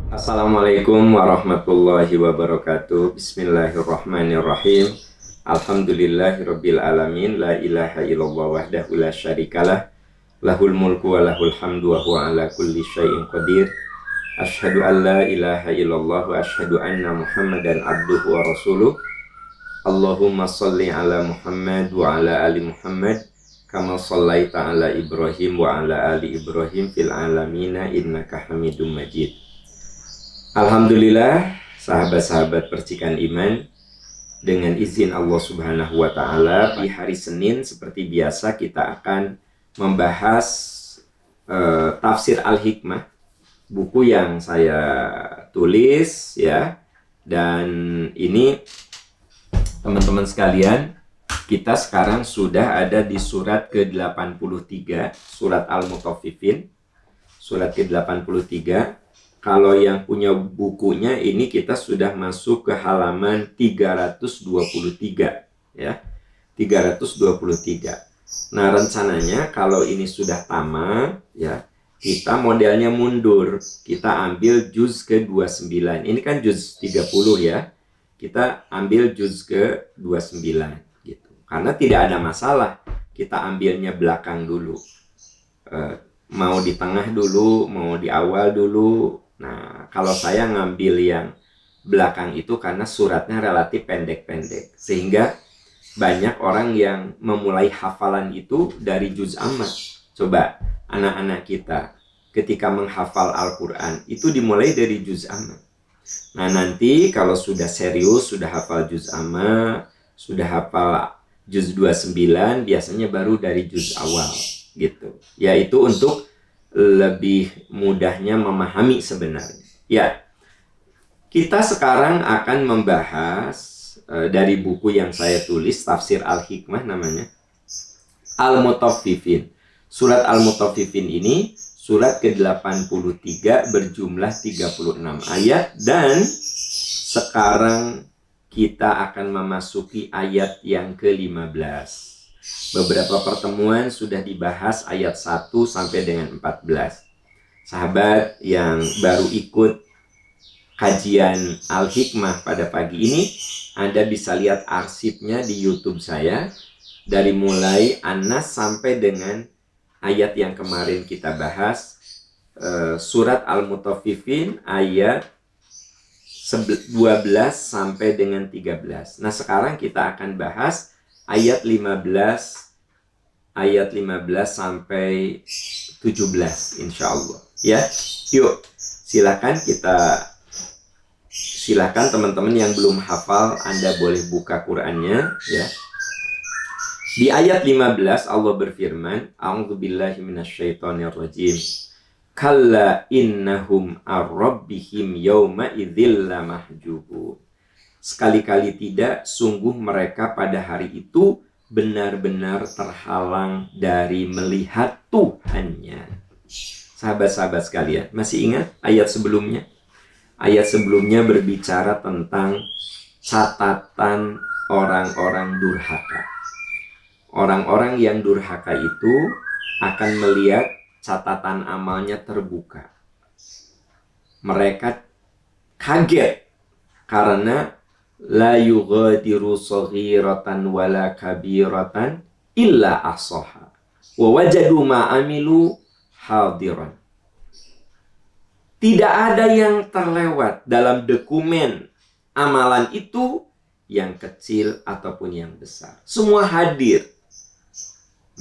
Assalamualaikum warahmatullahi wabarakatuh. Bismillahirrahmanirrahim. Alhamdulillahirabbil alamin. La ilaha illallah wahdahu la syarikalah. Lahul mulku wa lahul hamdu wa huwa ala kulli syai'in qadir. Asyhadu an la ilaha illallah wa asyhadu anna Muhammadan abduhu wa rasuluh. Allahumma shalli ala Muhammad wa ala ali Muhammad kama shallaita ala Ibrahim wa ala ali Ibrahim fil alamina innaka Hamidum Majid. Alhamdulillah, sahabat-sahabat percikan iman, dengan izin Allah Subhanahu wa Ta'ala, di hari Senin seperti biasa kita akan membahas tafsir Al-Hikmah, buku yang saya tulis ya. Dan ini teman-teman sekalian, kita sekarang sudah ada di surat ke-83, surat Al-Mutaffifin, surat ke-83. Kalau yang punya bukunya ini kita sudah masuk ke halaman 323 ya. 323. Nah, rencananya kalau ini sudah tamat ya, kita modelnya mundur. Kita ambil juz ke-29. Ini kan juz 30 ya. Kita ambil juz ke-29 gitu. Karena tidak ada masalah kita ambilnya belakang dulu. Mau di tengah dulu, mau di awal dulu. Nah, kalau saya ngambil yang belakang itu karena suratnya relatif pendek-pendek, sehingga banyak orang yang memulai hafalan itu dari juz amma. Coba anak-anak kita ketika menghafal Al-Quran itu dimulai dari juz amma. Nah, nanti kalau sudah serius, sudah hafal juz amma, sudah hafal juz 29, biasanya baru dari juz awal gitu. Yaitu untuk lebih mudahnya memahami sebenarnya. Ya, kita sekarang akan membahas dari buku yang saya tulis, Tafsir Al-Hikmah namanya, Al-Mutaffifin. Surat Al-Mutaffifin ini surat ke-83 berjumlah 36 ayat, dan sekarang kita akan memasuki ayat yang ke-15. Beberapa pertemuan sudah dibahas ayat 1 sampai dengan 14. Sahabat yang baru ikut kajian Al-Hikmah pada pagi ini, Anda bisa lihat arsipnya di YouTube saya, dari mulai An-Nas sampai dengan ayat yang kemarin kita bahas, surat Al-Mutaffifin ayat 12 sampai dengan 13. Nah, sekarang kita akan bahas ayat 15 sampai 17 insya Allah ya. Yuk, silakan teman-teman yang belum hafal, Anda boleh buka Qur'annya ya. Di ayat 15 Allah berfirman, a'udzubillahi minasyaitonirrajim, kalla innahum ar-rabbihim yawma idzil lamahjubun. Sekali-kali tidak, sungguh mereka pada hari itu benar-benar terhalang dari melihat Tuhannya. Sahabat-sahabat sekalian, masih ingat ayat sebelumnya? Ayat sebelumnya berbicara tentang catatan orang-orang durhaka. Orang-orang yang durhaka itu akan melihat catatan amalnya terbuka. Mereka kaget karena la yughadiru saghiratan wala kabiratan illa ahsaha wa wajadu ma amilu hadiran. Tidak ada yang terlewat dalam dokumen amalan itu, yang kecil ataupun yang besar. Semua hadir.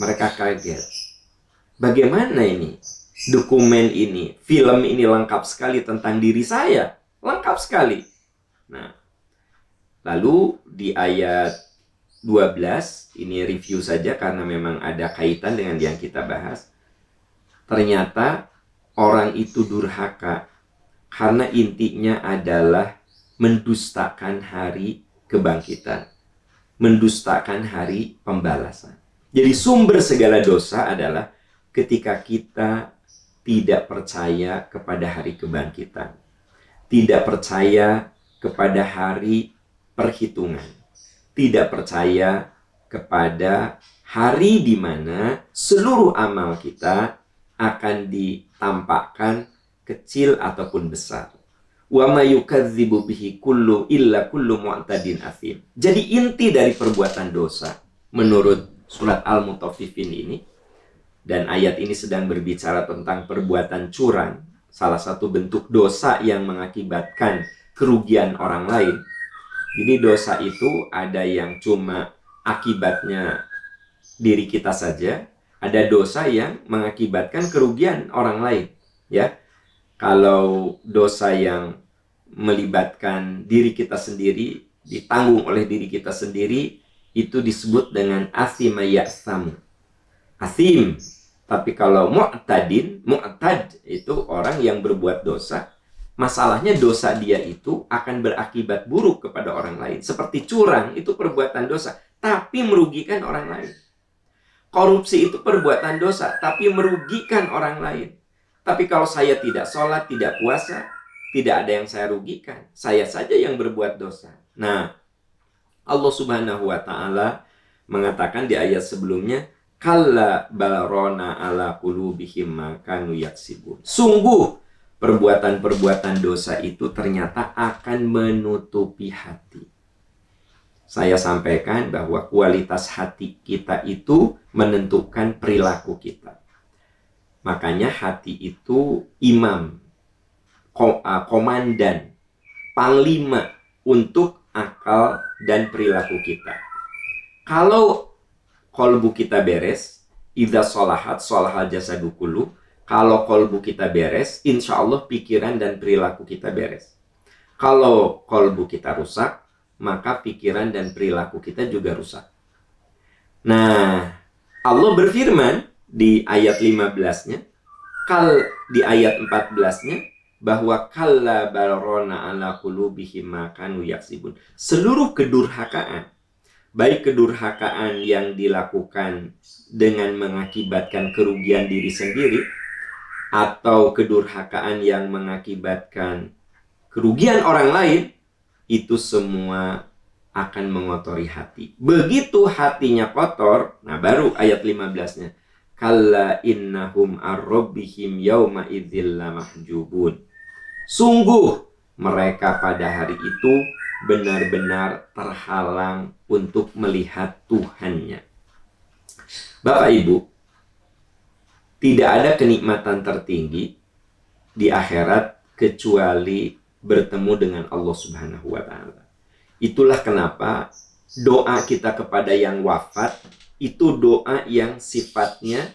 Mereka kaget. Bagaimana ini? Dokumen ini, film ini lengkap sekali tentang diri saya. Lengkap sekali. Nah, lalu di ayat 12, ini review saja karena memang ada kaitan dengan yang kita bahas. Ternyata orang itu durhaka karena intinya adalah mendustakan hari kebangkitan, mendustakan hari pembalasan. Jadi sumber segala dosa adalah ketika kita tidak percaya kepada hari kebangkitan, tidak percaya kepada hari perhitungan, tidak percaya kepada hari di mana seluruh amal kita akan ditampakkan kecil ataupun besar. Wa ma yukadzibu bihi kullu illa kullu mu'tadin athim. Jadi inti dari perbuatan dosa menurut surat Al-Mutaffifin ini, dan ayat ini sedang berbicara tentang perbuatan curang, salah satu bentuk dosa yang mengakibatkan kerugian orang lain. Jadi dosa itu ada yang cuma akibatnya diri kita saja, ada dosa yang mengakibatkan kerugian orang lain, ya. Kalau dosa yang melibatkan diri kita sendiri, ditanggung oleh diri kita sendiri, itu disebut dengan athima ya'samu. Athim. Tapi kalau mu'tad itu orang yang berbuat dosa. Masalahnya dosa dia itu akan berakibat buruk kepada orang lain. Seperti curang, itu perbuatan dosa, tapi merugikan orang lain. Korupsi itu perbuatan dosa, tapi merugikan orang lain. Tapi kalau saya tidak sholat, tidak puasa, tidak ada yang saya rugikan. Saya saja yang berbuat dosa. Nah, Allah Subhanahu wa Ta'ala mengatakan di ayat sebelumnya, kalla balrona ala qulubihim ma kanu yaksibun. Sungguh perbuatan-perbuatan dosa itu ternyata akan menutupi hati. Saya sampaikan bahwa kualitas hati kita itu menentukan perilaku kita. Makanya hati itu imam, komandan, panglima untuk akal dan perilaku kita. Kalau kolbu kita beres, idza sholahat sholahal jasadu kullu. Kalau kolbu kita beres, insya Allah pikiran dan perilaku kita beres. Kalau kolbu kita rusak, maka pikiran dan perilaku kita juga rusak. Nah, Allah berfirman di ayat 15-nya, di ayat 14-nya, bahwa kalla balrona ala qulubihim ma kanu yaksibun. Seluruh kedurhakaan, baik kedurhakaan yang dilakukan dengan mengakibatkan kerugian diri sendiri, atau kedurhakaan yang mengakibatkan kerugian orang lain, itu semua akan mengotori hati. Begitu hatinya kotor, nah baru ayat 15-nya, kalla innahum ar-rabbihim yawma idzil lamahjubun. Sungguh mereka pada hari itu benar-benar terhalang untuk melihat Tuhannya. Bapak Ibu, tidak ada kenikmatan tertinggi di akhirat kecuali bertemu dengan Allah Subhanahu wa Ta'ala. Itulah kenapa doa kita kepada yang wafat itu doa yang sifatnya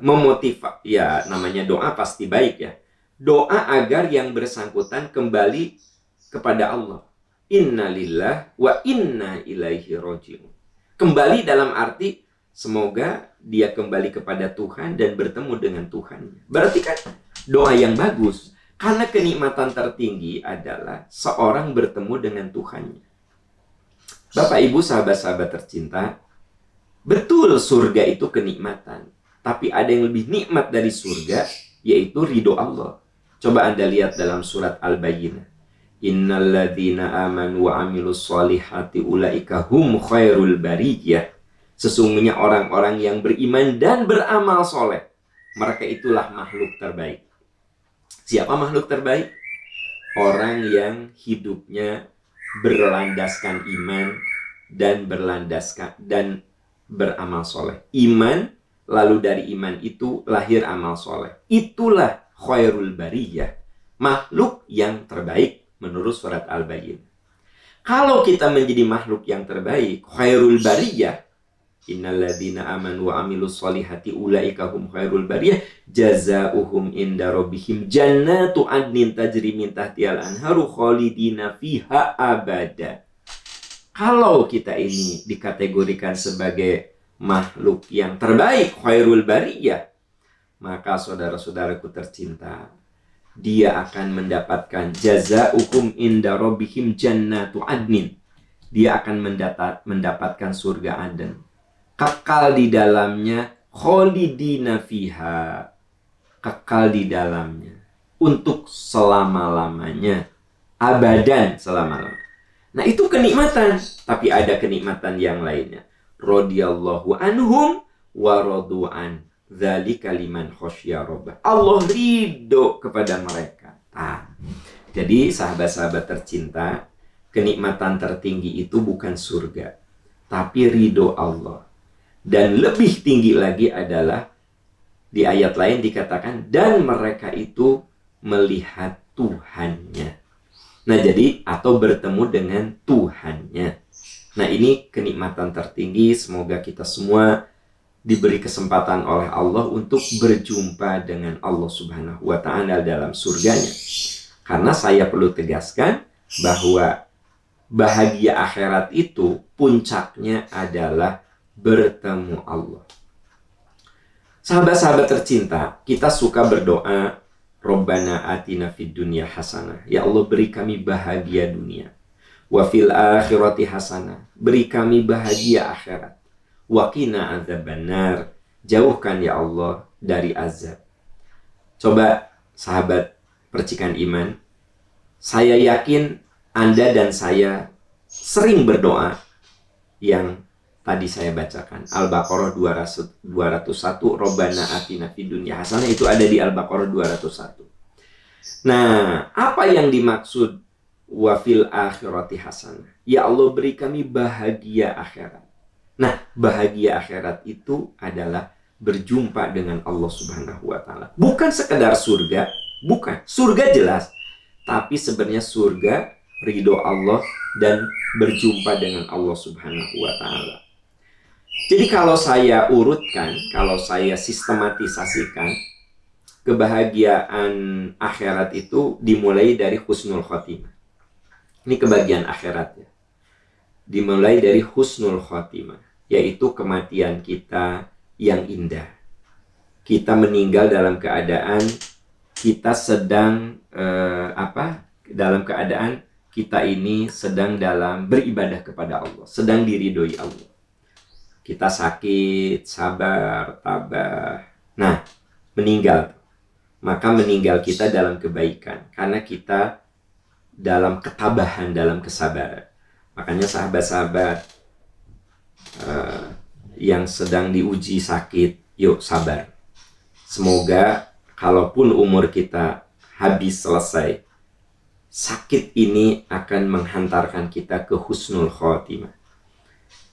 memotivasi. Ya, namanya doa pasti baik ya. Doa agar yang bersangkutan kembali kepada Allah. Inna lillah wa inna ilaihi roji'un. Kembali dalam arti semoga dia kembali kepada Tuhan dan bertemu dengan Tuhan. Berarti kan doa yang bagus. Karena kenikmatan tertinggi adalah seorang bertemu dengan Tuhannya. Bapak, Ibu, sahabat-sahabat tercinta, betul surga itu kenikmatan. Tapi ada yang lebih nikmat dari surga, yaitu ridho Allah. Coba Anda lihat dalam surat Al-Bayyinah. Innal ladzina amanu wa amilus solihati ulaika hum khairul bariyah. Sesungguhnya orang-orang yang beriman dan beramal soleh, mereka itulah makhluk terbaik. Siapa makhluk terbaik? Orang yang hidupnya berlandaskan iman dan beramal soleh. Iman, lalu dari iman itu lahir amal soleh. Itulah khairul bariyah, makhluk yang terbaik menurut surat Al-Bayyinah. Kalau kita menjadi makhluk yang terbaik, khairul bariyah, innalladzina amanu wa amilus solihati ulaika hum khairul bariyah jazaohum inda rabbihim jannatu adnin tajri min tahtihal anharu khalidina fiha abada. Kalau kita ini dikategorikan sebagai makhluk yang terbaik, khairul bariyah, maka saudara-saudaraku tercinta, dia akan mendapatkan jazaohum inda rabbihim jannatu adnin. Dia akan mendapatkan surga Aden. Kekal di dalamnya, khalidina fiha, kekal di dalamnya untuk selama-lamanya, abadan, selama-lamanya. Nah, itu kenikmatan. Tapi ada kenikmatan yang lainnya. Radhiyallahu anhum wa radu'an, dzalika liman khasyya rabbah. Allah ridho kepada mereka. Jadi sahabat-sahabat tercinta, kenikmatan tertinggi itu bukan surga, tapi ridho Allah. Dan lebih tinggi lagi adalah di ayat lain dikatakan, dan mereka itu melihat Tuhannya. Nah jadi, atau bertemu dengan Tuhannya. Nah ini kenikmatan tertinggi, semoga kita semua diberi kesempatan oleh Allah untuk berjumpa dengan Allah Subhanahu wa Ta'ala dalam surganya. Karena saya perlu tegaskan bahwa bahagia akhirat itu puncaknya adalah bertemu Allah. Sahabat-sahabat tercinta, kita suka berdoa, Rabbana atina fid dunya hasanah. Ya Allah, beri kami bahagia dunia. Wa fil akhirati hasanah. Beri kami bahagia akhirat. Wa qina adzabannar. Jauhkan ya Allah dari azab. Coba sahabat percikan iman, saya yakin Anda dan saya sering berdoa yang tadi saya bacakan. Al-Baqarah 201, Rabbana atina fid dunya hasanah, itu ada di Al-Baqarah 201. Nah, apa yang dimaksud wa fil akhirati hasanah? Ya Allah, beri kami bahagia akhirat. Nah, bahagia akhirat itu adalah berjumpa dengan Allah Subhanahu wa Ta'ala. Bukan sekedar surga, bukan. Surga jelas, tapi sebenarnya surga ridho Allah dan berjumpa dengan Allah Subhanahu wa Ta'ala. Jadi kalau saya urutkan, kalau saya sistematisasikan, kebahagiaan akhirat itu dimulai dari husnul khotimah. Ini kebahagiaan akhiratnya. Dimulai dari husnul khotimah, yaitu kematian kita yang indah. Kita meninggal dalam keadaan kita sedang dalam keadaan kita ini sedang dalam beribadah kepada Allah, sedang diridhoi Allah. Kita sakit, sabar, tabah. Nah, meninggal. Maka meninggal kita dalam kebaikan. Karena kita dalam ketabahan, dalam kesabaran. Makanya sahabat-sahabat yang sedang diuji sakit, yuk sabar. Semoga kalaupun umur kita habis selesai, sakit ini akan menghantarkan kita ke husnul khotimah.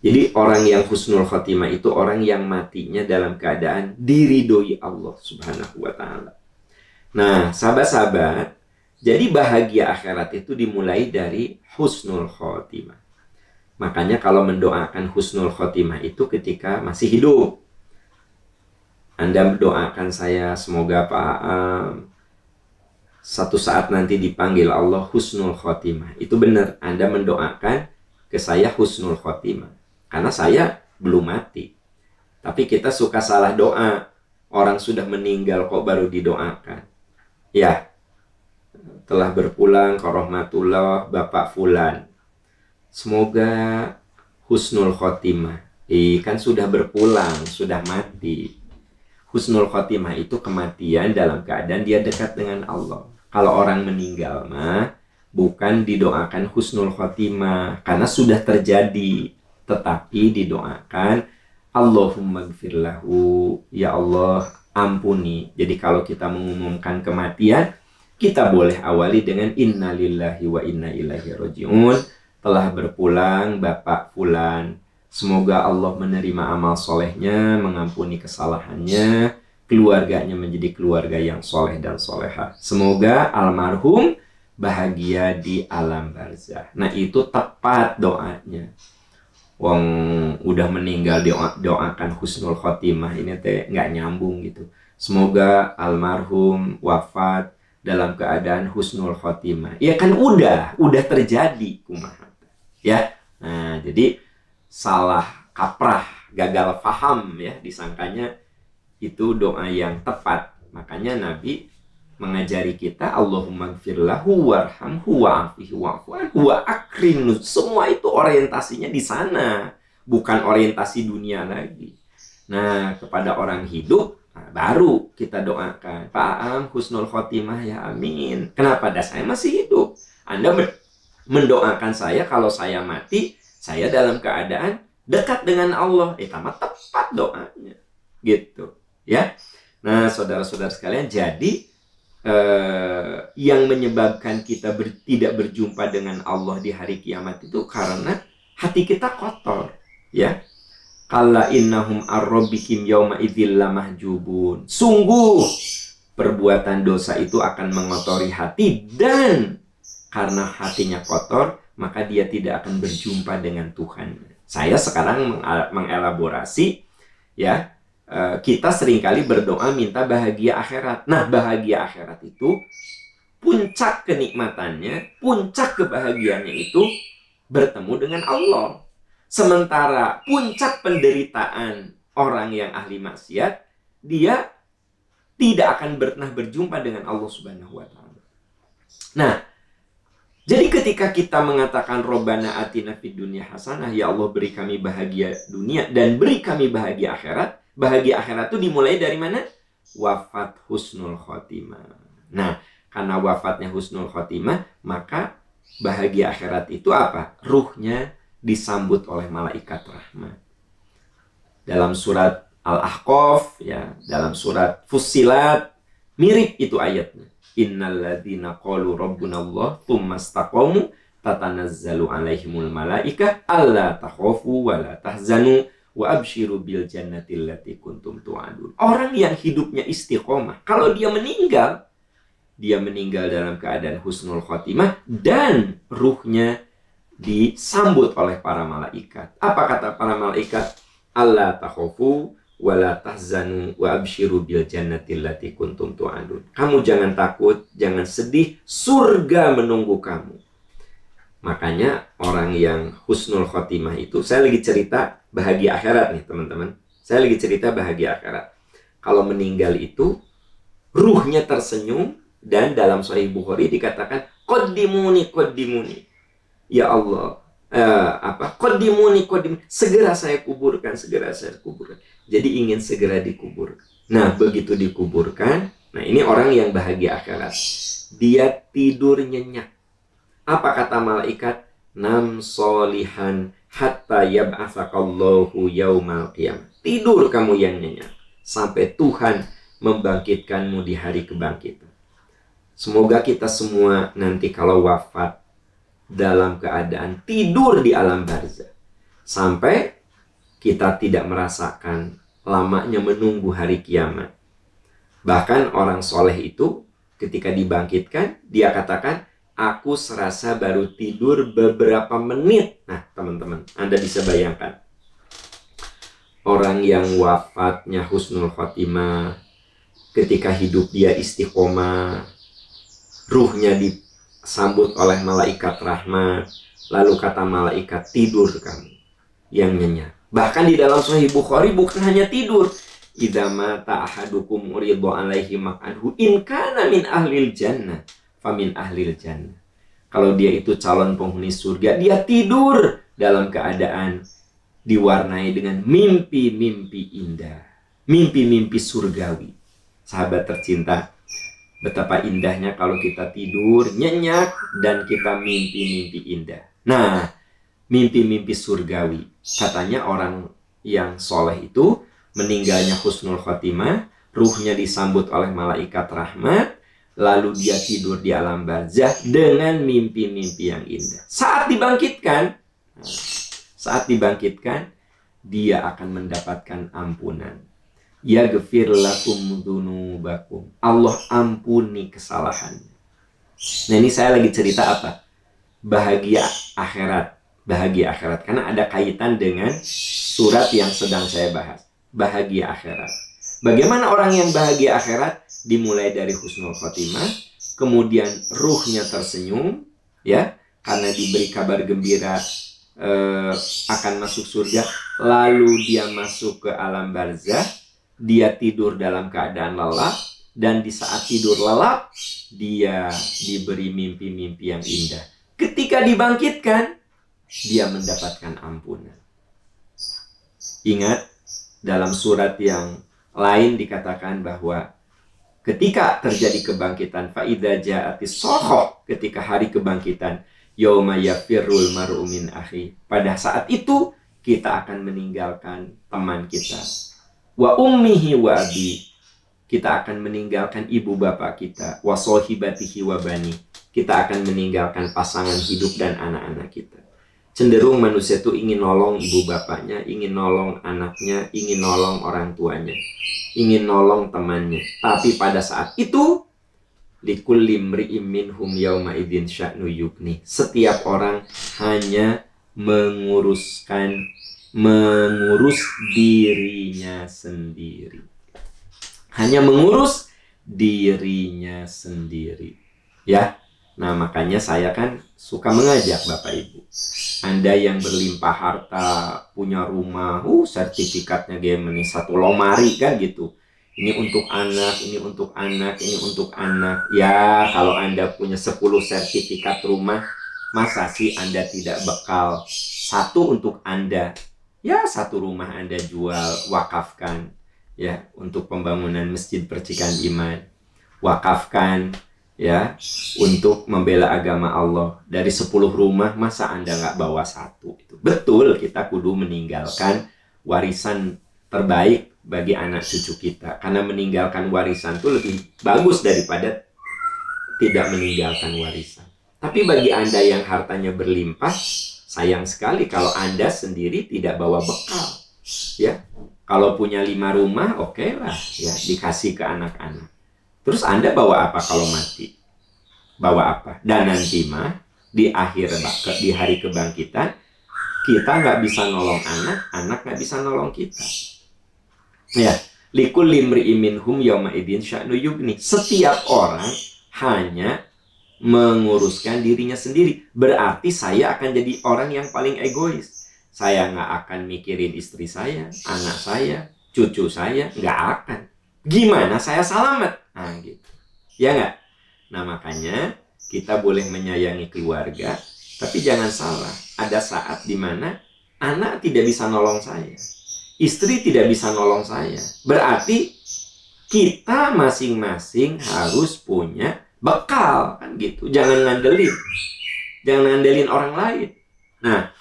Jadi orang yang husnul khotimah itu orang yang matinya dalam keadaan diridhoi Allah Subhanahu wa Ta'ala. Nah, sahabat-sahabat, jadi bahagia akhirat itu dimulai dari husnul khotimah. Makanya kalau mendoakan husnul khotimah itu ketika masih hidup. Anda mendoakan saya, semoga Pak satu saat nanti dipanggil Allah husnul khotimah. Itu benar, Anda mendoakan ke saya husnul khotimah. Karena saya belum mati. Tapi kita suka salah doa. Orang sudah meninggal kok baru didoakan. Ya, telah berpulang ke rahmatullah Bapak Fulan. Semoga husnul khotimah. Kan sudah berpulang, sudah mati. Husnul khotimah itu kematian dalam keadaan dia dekat dengan Allah. Kalau orang meninggal mah bukan didoakan husnul khotimah karena sudah terjadi, tetapi didoakan Allahumma gfirlahu, ya Allah ampuni. Jadi kalau kita mengumumkan kematian, kita boleh awali dengan innalillahi wa inna ilaihi rajiun. Telah berpulang Bapak Fulan. Semoga Allah menerima amal solehnya, mengampuni kesalahannya, keluarganya menjadi keluarga yang soleh dan soleha. Semoga almarhum bahagia di alam barzah. Nah itu tepat doanya. Wong udah meninggal doakan husnul khotimah, ini teh nggak nyambung gitu. Semoga almarhum wafat dalam keadaan husnul khotimah. Ya kan udah terjadi kumaha. Ya, nah jadi salah kaprah, gagal paham ya, disangkanya itu doa yang tepat. Makanya Nabi mengajari kita Allahumma gfirlahu warhamhu wa'afihi wa'fu anhu wa akrim. Semua itu orientasinya di sana, bukan orientasi dunia lagi. Nah, kepada orang hidup baru kita doakan Pak Am husnul khotimah ya amin. Kenapa? Saya masih hidup. Anda mendoakan saya kalau saya mati, saya dalam keadaan dekat dengan Allah. Tamat tepat doanya. Gitu. Ya. Nah, saudara-saudara sekalian, jadi yang menyebabkan kita tidak berjumpa dengan Allah di hari kiamat itu karena hati kita kotor, ya. Kalla innahum ar-rabbihim yauma idzil lamahjubun. Sungguh perbuatan dosa itu akan mengotori hati, dan karena hatinya kotor, maka dia tidak akan berjumpa dengan Tuhan. Saya sekarang mengelaborasi, ya. Kita seringkali berdoa minta bahagia akhirat. Nah, bahagia akhirat itu puncak kenikmatannya, puncak kebahagiaannya itu bertemu dengan Allah. Sementara puncak penderitaan orang yang ahli maksiat, dia tidak akan pernah berjumpa dengan Allah Subhanahu wa Ta'ala. Nah, jadi ketika kita mengatakan Robbana atina fid dunya hasanah, ya Allah beri kami bahagia dunia dan beri kami bahagia akhirat. Bahagia akhirat itu dimulai dari mana? Wafat husnul khotimah. Nah, karena wafatnya husnul khotimah, maka bahagia akhirat itu apa? Ruhnya disambut oleh malaikat rahmat. Dalam surat Al-Ahqaf, ya, dalam surat Fussilat, mirip itu ayatnya. Innalladzina qalu rabbunallah tsumma istaqamu tatanazzalu alaihimul malaikah alla takhafu wa la tahzanu wa abshiru bil jannati allati kuntum tu'adun. Orang yang hidupnya istiqomah, kalau dia meninggal dalam keadaan husnul khotimah dan ruhnya disambut oleh para malaikat. Apa kata para malaikat? Alla takhafu wa la tahzanu wa abshiru bil jannati allati kuntum tu'adun. Kamu jangan takut, jangan sedih, surga menunggu kamu. Makanya orang yang husnul khotimah itu, saya lagi cerita bahagia akhirat nih teman-teman. Saya lagi cerita bahagia akhirat. Kalau meninggal itu ruhnya tersenyum, dan dalam Sahih Bukhari dikatakan qaddimuni qaddimuni. Ya Allah, qaddimuni qaddimuni, segera saya kuburkan, segera saya kuburkan. Jadi ingin segera dikubur. Nah, begitu dikuburkan, nah ini orang yang bahagia akhirat. Dia tidur nyenyak. Apa kata malaikat? Nam solihan hatta yab'atsakallahu yaumal qiyamah. Tidur kamu yang nyenyak sampai Tuhan membangkitkanmu di hari kebangkitan. Semoga kita semua nanti kalau wafat dalam keadaan tidur di alam barzah, sampai kita tidak merasakan lamanya menunggu hari kiamat. Bahkan orang soleh itu ketika dibangkitkan, dia katakan, aku serasa baru tidur beberapa menit. Nah, teman-teman, Anda bisa bayangkan. Orang yang wafatnya husnul khotimah, ketika hidup dia istiqomah, ruhnya disambut oleh malaikat rahmat, lalu kata malaikat, tidur kamu yang nyenyak. Bahkan di dalam Sahih Bukhari bukan hanya tidur. Idza mata ahadukum uridu alaihi maq'adhu in kana min ahlil jannah famin ahlil jannah. Kalau dia itu calon penghuni surga, dia tidur dalam keadaan diwarnai dengan mimpi-mimpi indah, mimpi-mimpi surgawi. Sahabat tercinta, betapa indahnya kalau kita tidur nyenyak dan kita mimpi-mimpi indah. Nah, mimpi-mimpi surgawi. Katanya orang yang soleh itu meninggalnya husnul khotimah, ruhnya disambut oleh malaikat rahmat, lalu dia tidur di alam barzah dengan mimpi-mimpi yang indah. Saat dibangkitkan, dia akan mendapatkan ampunan. Yaghfir lakum dzunubakum. Allah ampuni kesalahannya. Nah, ini saya lagi cerita apa? Bahagia akhirat. Bahagia akhirat. Karena ada kaitan dengan surat yang sedang saya bahas. Bahagia akhirat. Bagaimana orang yang bahagia akhirat? Dimulai dari husnul khotimah, kemudian ruhnya tersenyum, ya, karena diberi kabar gembira akan masuk surga. Lalu dia masuk ke alam barzah, dia tidur dalam keadaan lelap, dan di saat tidur lelap dia diberi mimpi-mimpi yang indah. Ketika dibangkitkan, dia mendapatkan ampunan. Ingat, dalam surat yang lain dikatakan bahwa ketika terjadi kebangkitan, faida ja'atis sohoh, ketika hari kebangkitan, yauma yafirrul mar'u min akhi, pada saat itu kita akan meninggalkan teman kita, wa ummihi wa abi, kita akan meninggalkan ibu bapak kita, wa sahibatihi wa bani. Kita akan meninggalkan pasangan hidup dan anak-anak kita. Cenderung manusia itu ingin nolong ibu bapaknya, ingin nolong anaknya, ingin nolong orang tuanya, ingin nolong temannya. Tapi pada saat itu, likulli imri'in minhum yauma idzin sya'nu yughni. Setiap orang hanya mengurus dirinya sendiri. Hanya mengurus dirinya sendiri. Ya. Nah, makanya saya kan suka mengajak Bapak Ibu. Anda yang berlimpah harta, punya rumah, sertifikatnya gimana, 1 lemari kan gitu. Ini untuk anak, ini untuk anak, ini untuk anak. Ya, kalau Anda punya 10 sertifikat rumah, masa sih Anda tidak bekal 1 untuk Anda? Ya, 1 rumah Anda jual, wakafkan. Ya, untuk pembangunan Masjid Percikan Iman. Wakafkan, ya, untuk membela agama Allah. Dari 10 rumah, masa Anda nggak bawa 1? Itu betul, kita kudu meninggalkan warisan terbaik bagi anak cucu kita. Karena meninggalkan warisan itu lebih bagus daripada tidak meninggalkan warisan. Tapi bagi Anda yang hartanya berlimpah, sayang sekali kalau Anda sendiri tidak bawa bekal. Ya, kalau punya 5 rumah, oke lah, ya, dikasih ke anak-anak. Terus Anda bawa apa kalau mati? Bawa apa? Dan nanti mah di hari kebangkitan, kita nggak bisa nolong anak, anak nggak bisa nolong kita. Ya, likulli imri'in minhum yauma idzin sya'nu yughni. Setiap orang hanya menguruskan dirinya sendiri. Berarti saya akan jadi orang yang paling egois. Saya nggak akan mikirin istri saya, anak saya, cucu saya, nggak akan. Gimana saya selamat? Nah, gitu. Ya nggak? Nah, makanya kita boleh menyayangi keluarga, tapi jangan salah. Ada saat dimana anak tidak bisa nolong saya, istri tidak bisa nolong saya. Berarti kita masing-masing harus punya bekal, kan gitu. Jangan ngandelin orang lain. Nah,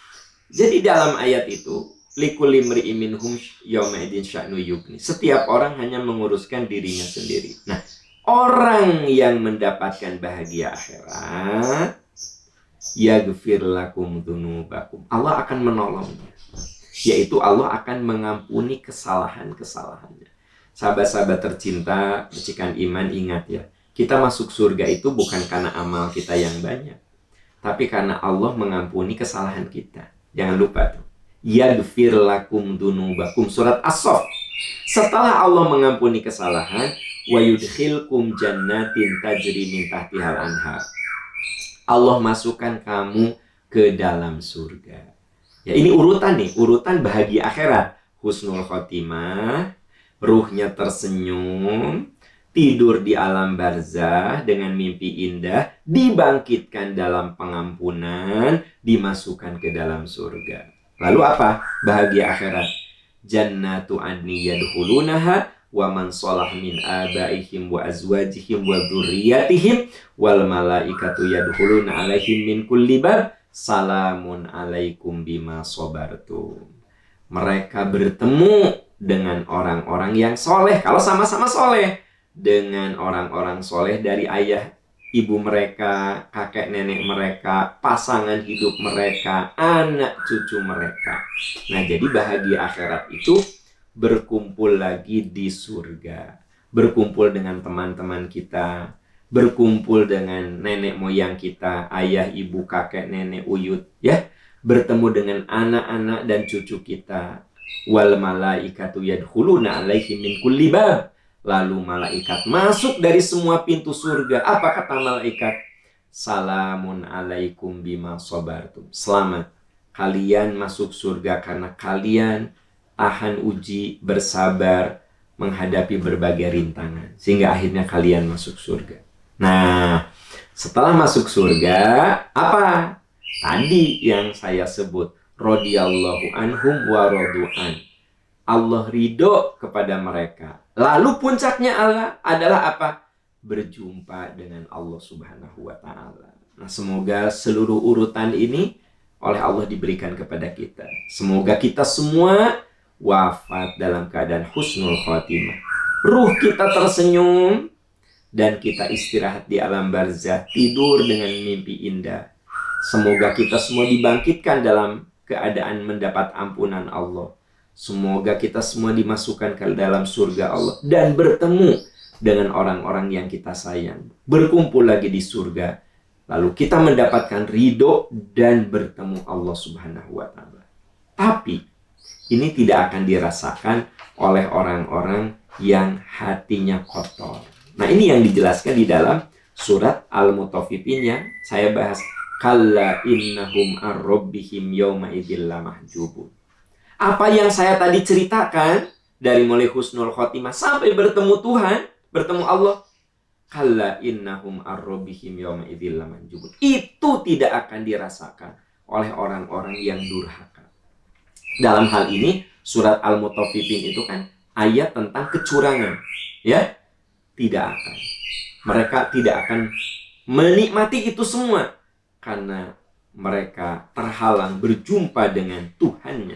jadi dalam ayat itu, likulli imri'in minhum yauma idzin sya'nu yughni. Setiap orang hanya menguruskan dirinya sendiri. Nah, orang yang mendapatkan bahagia akhirat, yaghfir lakum dzunubakum. Allah akan menolongnya. Yaitu Allah akan mengampuni kesalahan-kesalahannya. Sahabat-sahabat tercinta, Percikan Iman, ingat ya. Kita masuk surga itu bukan karena amal kita yang banyak, tapi karena Allah mengampuni kesalahan kita. Jangan lupa tuh. Yaghfir lakum dzunubakum. Surat As-Saff. Setelah Allah mengampuni kesalahan, wa yudkhilkum jannatin tajri min tahtihal anhar. Allah masukkan kamu ke dalam surga. Ya, ini urutan nih, urutan bahagia akhirat. Husnul khotimah, ruhnya tersenyum, tidur di alam barzah dengan mimpi indah, dibangkitkan dalam pengampunan, dimasukkan ke dalam surga. Lalu apa? Bahagia akhirat. Jannatu adni yadkhulunaha wa man shalah min abaihim wa azwajihim wa dzurriyyatihim wal malaikatu yadkhuluna alaihim min kulli bab salamun alaikum bima sabartum. Mereka bertemu dengan orang-orang yang soleh. Kalau sama-sama soleh, dengan orang-orang soleh dari ayah ibu mereka, kakek nenek mereka, pasangan hidup mereka, anak cucu mereka. Nah, jadi bahagia akhirat itu berkumpul lagi di surga, berkumpul dengan teman-teman kita, berkumpul dengan nenek moyang kita, ayah, ibu, kakek, nenek, uyut, ya, bertemu dengan anak-anak dan cucu kita. Wal malaikatu yadkhuluna alaihim min kulli bab. Lalu malaikat masuk dari semua pintu surga. Apa kata malaikat? Salamun alaikum bima sabartum. Selamat, kalian masuk surga karena kalian tahan uji, bersabar menghadapi berbagai rintangan, sehingga akhirnya kalian masuk surga. Nah, setelah masuk surga, apa? Tadi yang saya sebut, radhiyallahu anhum wa radu'an. Allah ridho kepada mereka. Lalu puncaknya adalah apa? Berjumpa dengan Allah Subhanahu wa Ta'ala. Nah, semoga seluruh urutan ini oleh Allah diberikan kepada kita. Semoga kita semua wafat dalam keadaan husnul khotimah. ruh kita tersenyum, dan kita istirahat di alam barzah, tidur dengan mimpi indah. Semoga kita semua dibangkitkan dalam keadaan mendapat ampunan Allah. Semoga kita semua dimasukkan ke dalam surga Allah dan bertemu dengan orang-orang yang kita sayang. Berkumpul lagi di surga. Lalu kita mendapatkan ridho dan bertemu Allah Subhanahu wa Ta'ala. Tapi ini tidak akan dirasakan oleh orang-orang yang hatinya kotor. Nah, ini yang dijelaskan di dalam surat Al-Mutaffifin yang saya bahas. Kalla innahum ar-rabbihim yawma idzil lamahjubun. Apa yang saya tadi ceritakan dari mulai husnul khotimah sampai bertemu Tuhan, bertemu Allah. Kalla innahum ar-rabbihim yawma idzil lamahjubun. Itu tidak akan dirasakan oleh orang-orang yang durhaka. Dalam hal ini surat Al-Mutaffifin itu kan ayat tentang kecurangan, ya. Tidak akan. Mereka tidak akan menikmati itu semua karena mereka terhalang berjumpa dengan Tuhannya.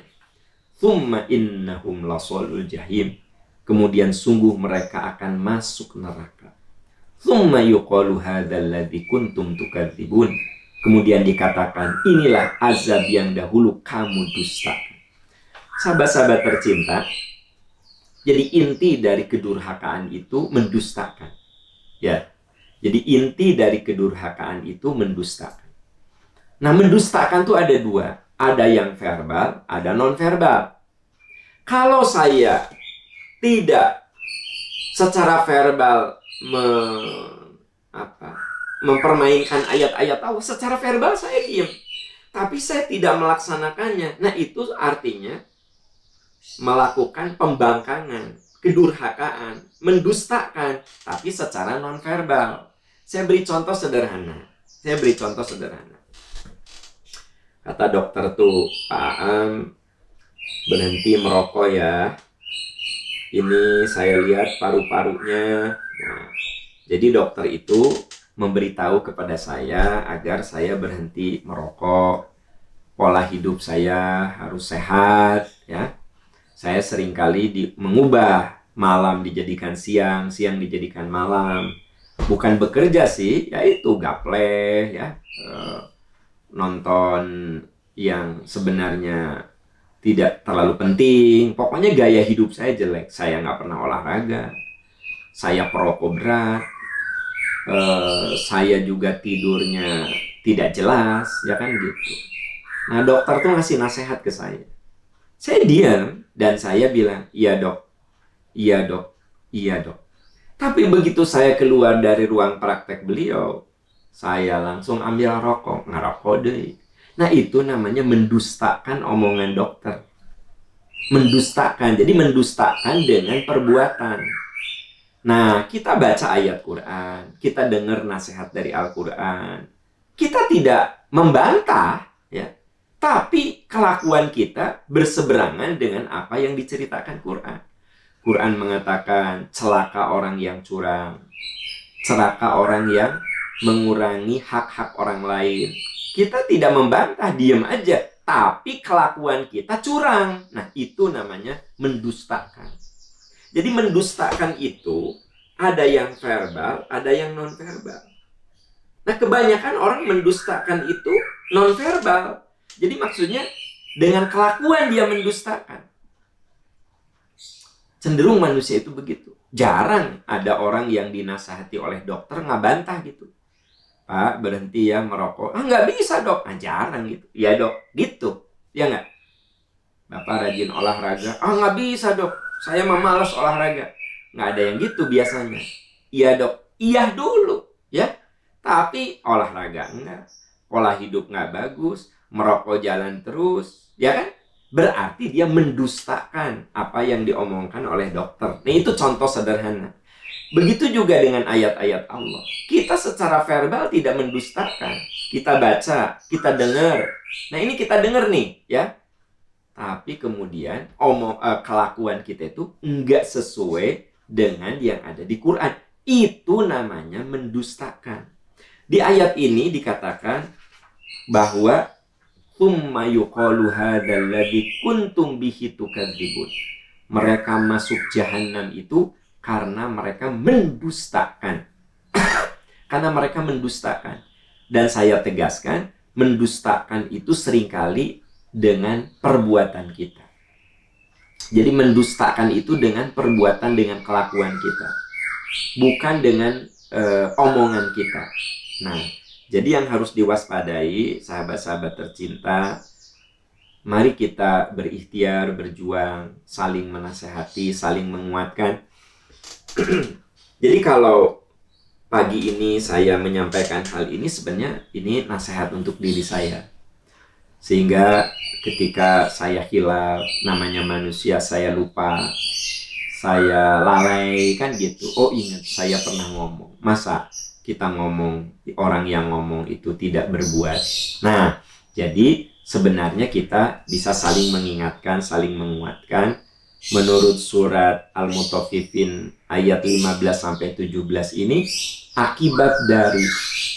Tsumma innahum lasalul jahim. Kemudian sungguh mereka akan masuk neraka. Tsumma yuqalu hadzal ladzi kuntum tukadzibun. Kemudian dikatakan, inilah azab yang dahulu kamu dustakan. Sahabat-sahabat tercinta, jadi inti dari kedurhakaan itu mendustakan. Ya. Jadi inti dari kedurhakaan itu mendustakan. Nah, mendustakan itu ada dua. Ada yang verbal, ada non-verbal. Kalau saya tidak secara verbal mempermainkan ayat-ayat Allah, secara verbal saya diam. Tapi saya tidak melaksanakannya. Nah, itu artinya melakukan pembangkangan, kedurhakaan, mendustakan, tapi secara non-verbal. Saya beri contoh sederhana. Kata dokter tuh, Pak Am, berhenti merokok ya. Ini saya lihat paru-parunya. Nah, jadi dokter itu memberitahu kepada saya agar saya berhenti merokok. Pola hidup saya harus sehat, ya. Saya seringkali mengubah malam dijadikan siang, siang dijadikan malam. Bukan bekerja sih, yaitu gapleh, ya, nonton yang sebenarnya tidak terlalu penting. Pokoknya gaya hidup saya jelek. Saya nggak pernah olahraga. Saya perokok berat. Saya juga tidurnya tidak jelas, ya kan gitu. Nah, dokter tuh ngasih nasihat ke saya. Saya diam dan saya bilang, iya dok, iya dok, iya dok. Tapi begitu saya keluar dari ruang praktek beliau, saya langsung ambil rokok, ngerokok deh. Nah, itu namanya mendustakan omongan dokter. Mendustakan, jadi mendustakan dengan perbuatan. Nah, kita baca ayat Quran, kita dengar nasihat dari Al-Quran. Kita tidak membantah, ya. Tapi kelakuan kita berseberangan dengan apa yang diceritakan Quran. Quran mengatakan celaka orang yang curang, celaka orang yang mengurangi hak-hak orang lain. Kita tidak membantah, diam aja. Tapi kelakuan kita curang. Nah, itu namanya mendustakan. Jadi mendustakan itu ada yang verbal, ada yang non-verbal. Nah, kebanyakan orang mendustakan itu non-verbal. Jadi maksudnya dengan kelakuan dia mendustakan. Cenderung manusia itu begitu. Jarang ada orang yang dinasihati oleh dokter nggak bantah gitu. Pak, berhenti ya merokok. Ah, nggak bisa dok. Ah, jarang gitu. Ya dok, gitu. Ya nggak? Bapak rajin olahraga. Ah, nggak bisa dok. Saya mah malas olahraga. Nggak ada yang gitu biasanya. Iya dok. Iya dulu. Ya. Tapi olahraga enggak. Pola hidup nggak bagus. Merokok jalan terus, ya kan? Berarti dia mendustakan apa yang diomongkan oleh dokter. Nah, itu contoh sederhana. Begitu juga dengan ayat-ayat Allah. Kita secara verbal tidak mendustakan. Kita baca, kita dengar. Nah, ini kita dengar nih, ya. Tapi kemudian kelakuan kita itu enggak sesuai dengan yang ada di Quran. Itu namanya mendustakan. Di ayat ini dikatakan bahwa tsumma yuqalu hadzal ladzi kuntum bihi tukadzibun. Mereka masuk jahanam itu Karena mereka mendustakan. Karena mereka mendustakan. Dan saya tegaskan, mendustakan itu seringkali dengan perbuatan kita. Jadi mendustakan itu dengan perbuatan, dengan kelakuan kita. Bukan dengan omongan kita. Nah, jadi yang harus diwaspadai, sahabat-sahabat tercinta, mari kita berikhtiar, berjuang, saling menasehati, saling menguatkan. Jadi kalau pagi ini saya menyampaikan hal ini, sebenarnya ini nasihat untuk diri saya. Sehingga ketika saya hilaf, namanya manusia, saya lupa, saya lalai, kan gitu. Oh ingat, saya pernah ngomong. Masa kita ngomong, orang yang ngomong itu tidak berbuat? Nah, jadi sebenarnya kita bisa saling mengingatkan, saling menguatkan. Menurut surat Al-Mutaffifin ayat 15-17 ini, akibat dari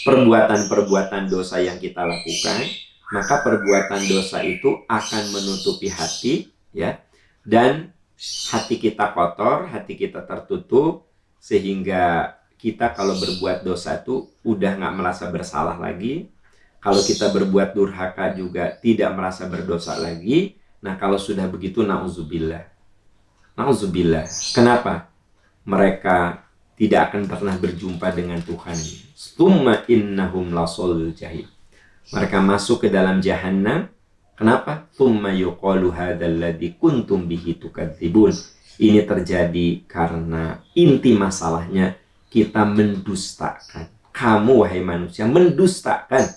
perbuatan-perbuatan dosa yang kita lakukan, maka perbuatan dosa itu akan menutupi hati, ya, dan hati kita kotor, hati kita tertutup, sehingga kita kalau berbuat dosa itu udah nggak merasa bersalah lagi. Kalau kita berbuat durhaka juga tidak merasa berdosa lagi. Nah, kalau sudah begitu, na'udzubillah. Na'udzubillah. Kenapa? Mereka tidak akan pernah berjumpa dengan Tuhan. Tsumma innahum lasolul jahim. Mereka masuk ke dalam jahanam. Kenapa? Tsumma yuqalu hadzal ladzi kuntum bihi tukadzibun. Ini terjadi karena inti masalahnya kita mendustakan. Kamu wahai manusia mendustakan,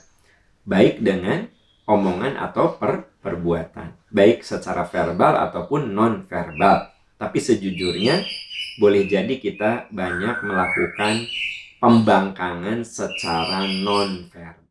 baik dengan omongan atau perbuatan, baik secara verbal ataupun non-verbal. Tapi sejujurnya boleh jadi kita banyak melakukan pembangkangan secara non-verbal.